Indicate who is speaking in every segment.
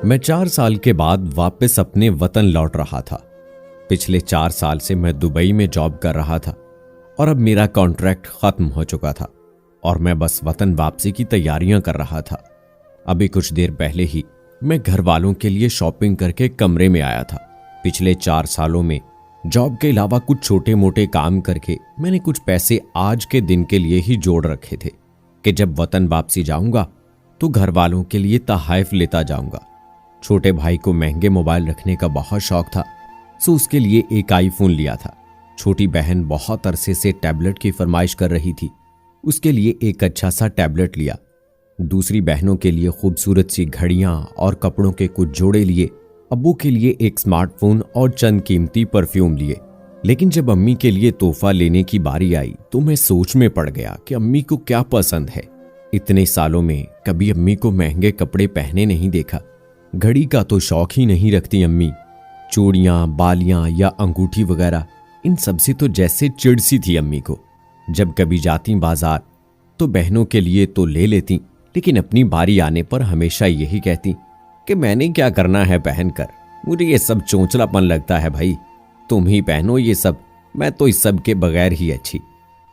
Speaker 1: मैं 4 साल के बाद वापस अपने वतन लौट रहा था। पिछले 4 साल से मैं दुबई में जॉब कर रहा था और अब मेरा कॉन्ट्रैक्ट खत्म हो चुका था और मैं बस वतन वापसी की तैयारियां कर रहा था। अभी कुछ देर पहले ही मैं घर वालों के लिए शॉपिंग करके कमरे में आया था। पिछले 4 सालों में जॉब के अलावा कुछ छोटे मोटे काम करके मैंने कुछ पैसे आज के दिन के लिए ही जोड़ रखे थे कि जब वतन वापसी जाऊंगा तो घर वालों के लिए तोहफे लेता जाऊंगा। छोटे भाई को महंगे मोबाइल रखने का बहुत शौक था, सो उसके लिए एक आईफोन लिया था। छोटी बहन बहुत अरसे से टैबलेट की फरमाइश कर रही थी, उसके लिए एक अच्छा सा टैबलेट लिया। दूसरी बहनों के लिए खूबसूरत सी घड़ियां और कपड़ों के कुछ जोड़े लिए। अब्बू के लिए एक स्मार्टफोन और चंद कीमती परफ्यूम लिए। लेकिन जब अम्मी के लिए तोहफा लेने की बारी आई तो मैं सोच में पड़ गया कि अम्मी को क्या पसंद है। इतने सालों में कभी अम्मी को महंगे कपड़े पहने नहीं देखा। घड़ी का तो शौक ही नहीं रखती अम्मी। चूड़ियां, बालियां या अंगूठी वगैरह इन सब से तो जैसे चिढ़ सी थी अम्मी को। जब कभी जाती बाजार तो बहनों के लिए तो ले लेती, लेकिन अपनी बारी आने पर हमेशा यही कहती कि मैंने क्या करना है पहनकर, मुझे ये सब चोंचलापन लगता है भाई, तुम ही पहनो ये सब, मैं तो इस सब के बगैर ही अच्छी।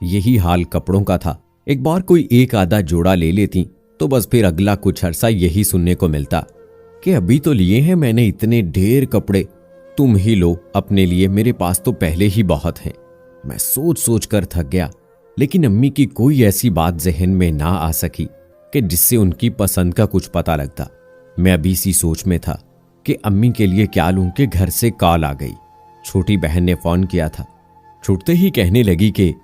Speaker 1: यही हाल कपड़ों का था। एक बार कोई एक आधा जोड़ा ले लेती तो बस फिर अगला कुछ अरसा यही सुनने को मिलता कि अभी तो लिए हैं मैंने इतने ढेर कपड़े, तुम ही लो अपने लिए, मेरे पास तो पहले ही बहुत हैं। मैं सोच सोच कर थक गया, लेकिन अम्मी की कोई ऐसी बात जहन में ना आ सकी कि जिससे उनकी पसंद का कुछ पता लगता। मैं अभी सी सोच में था कि अम्मी के लिए क्या लूं कि घर से कॉल आ गई। छोटी बहन ने फोन किया था। छूटते ही कहने लगी कि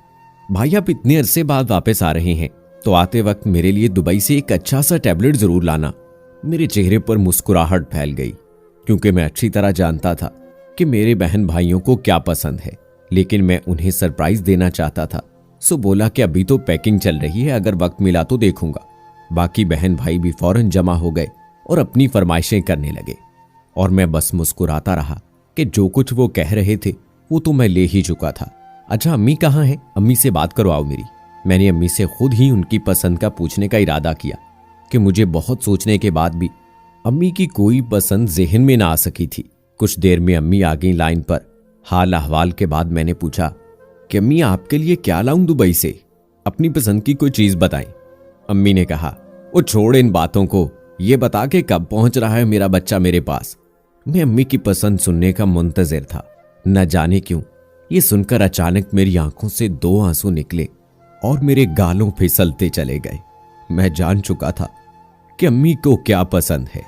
Speaker 1: भाई आप इतने अरसे बाद वापस आ रहे हैं तो आते वक्त मेरे लिए दुबई से एक अच्छा सा टैबलेट जरूर लाना। मेरे चेहरे पर मुस्कुराहट फैल गई, क्योंकि मैं अच्छी तरह जानता था कि मेरे बहन भाइयों को क्या पसंद है, लेकिन मैं उन्हें सरप्राइज देना चाहता था। सो बोला कि अभी तो पैकिंग चल रही है, अगर वक्त मिला तो देखूंगा। बाकी बहन भाई भी फौरन जमा हो गए और अपनी फरमाइशें करने लगे और मैं बस मुस्कुराता रहा कि जो कुछ वो कह रहे थे वो तो मैं ले ही चुका था। अच्छा अम्मी कहाँ हैं? अम्मी से बात करवाओ मेरी। मैंने अम्मी से खुद ही उनकी पसंद का पूछने का इरादा किया कि मुझे बहुत सोचने के बाद भी अम्मी की कोई पसंद जहन में ना आ सकी थी। कुछ देर में अम्मी आ गई लाइन पर। हाल अहवाल के बाद मैंने पूछा कि अम्मी आपके लिए क्या लाऊं दुबई से, अपनी पसंद की कोई चीज बताएं। अम्मी ने कहा वो छोड़ इन बातों को, ये बता के कब पहुंच रहा है मेरा बच्चा मेरे पास। मैं अम्मी की पसंद सुनने का मुंतजिर था। न जाने क्यों ये सुनकर अचानक मेरी आंखों से 2 आंसू निकले और मेरे गालों फिसलते चले गए। मैं जान चुका था कि अम्मी को क्या पसंद है।